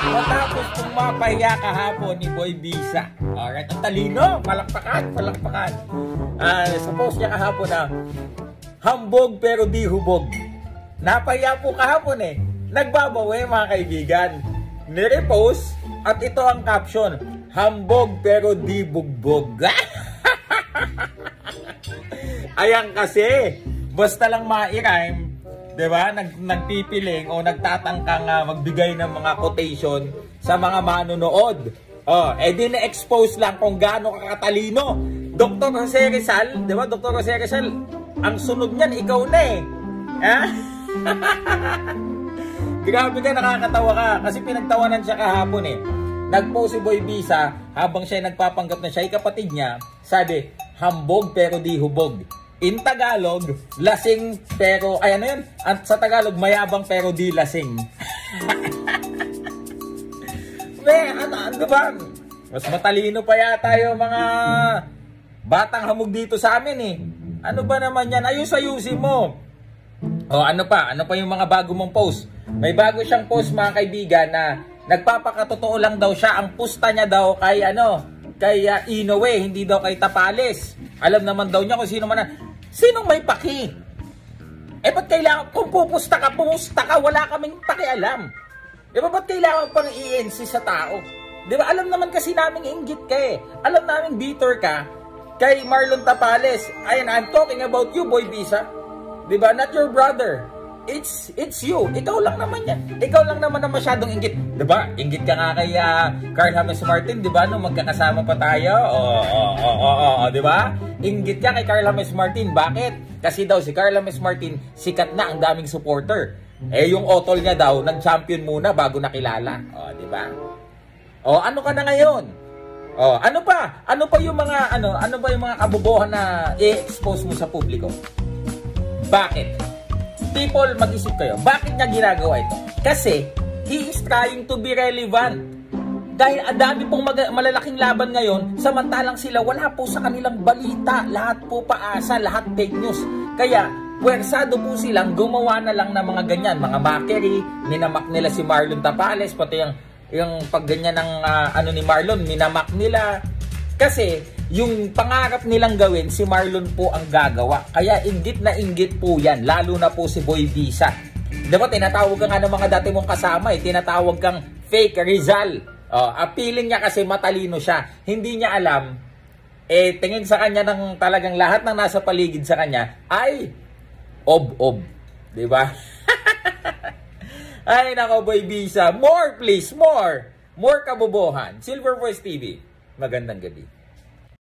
Matapos pong mapahiya kahapon ni Boy Bisa. Alright, ang talino, palakpakan. Sa post niya kahapon na, hambog pero di hubog. Napahiya po kahapon eh. Nagbabawi mga kaibigan. Nirepost at ito ang caption, hambog pero di bugbog. Ayan kasi, basta lang ma-rhyme, diba? Nagpipiling o nagtatangkang magbigay ng mga quotation sa mga manonood. Di na-expose lang kung gaano kakatalino. Dr. Jose Rizal, diba? Dr. Jose Rizal, ang sunod niyan, ikaw na eh. Grabe ka, nakakatawa ka. Kasi pinagtawanan siya kahapon eh. Nag-post si Boy Bisa habang siya nagpapanggap na siya ay kapatid niya. Sabi, hambog pero di hubog. In Tagalog, lasing pero, ay ano yun? At sa Tagalog, mayabang pero di lasing. Ano ba? Mas matalino pa yata yung mga batang hamog dito sa amin eh. Ano ba naman yan? Ayus-ayusin mo. Ano pa? Ano pa yung mga bago mong post? May bago siyang post mga kaibigan na nagpapakatotoo lang daw siya. Ang pusta niya daw kay kay Inoue, hindi daw kay Tapales. Alam naman daw niya kung sino man sinong may paki? Ba't kailangan, kung pumusta ka, wala kaming pakialam. Ba't kailangan pang i-insist sa tao? Diba, alam naman kasi namin inggit ka eh. Alam namin bitter ka kay Marlon Tapales. Ayan, I'm talking about you, Boy Bisa. Diba, not your brother. It's you. Ikaw lang naman yan. Ikaw lang naman na masyadong inggit. Diba? Inggit ka nga kay Carl James Martin, diba? Nung magkakasama pa tayo. Diba? Inggit ka kay Carl James Martin. Bakit? Kasi daw si Carl James Martin, sikat na, ang daming supporter. Yung otol niya daw, nag-champion muna bago nakilala. Diba? Ano ka na ngayon? Ano pa? Ano ba yung mga kabobohan na i-expose mo sa publiko? Bakit? People, mag-isip kayo, bakit niya ginagawa ito? Kasi, he is trying to be relevant. Dahil dami pong malalaking laban ngayon, samantalang sila wala po sa kanilang balita. Lahat po paasa, lahat fake news. Kaya, pwersado po silang gumawa na lang ng mga ganyan, mga mockery, minamak nila si Marlon Tapales, pati yung pagganyan ng ni Marlon, minamak nila. Kasi, yung pangarap nilang gawin, si Marlon po ang gagawa. Kaya inggit na inggit po yan, lalo na po si Boy Bisa. Diba, tinatawag ka nga ng mga dati mong kasama tinatawag kang fake Rizal. Appealing niya kasi matalino siya. Hindi niya alam, tingin sa kanya ng talagang lahat ng nasa paligid sa kanya ay ob-ob. Diba? Ay nako, Boy Bisa. More please, more. More kabobohan. Silver Voice TV. Magandang gabi.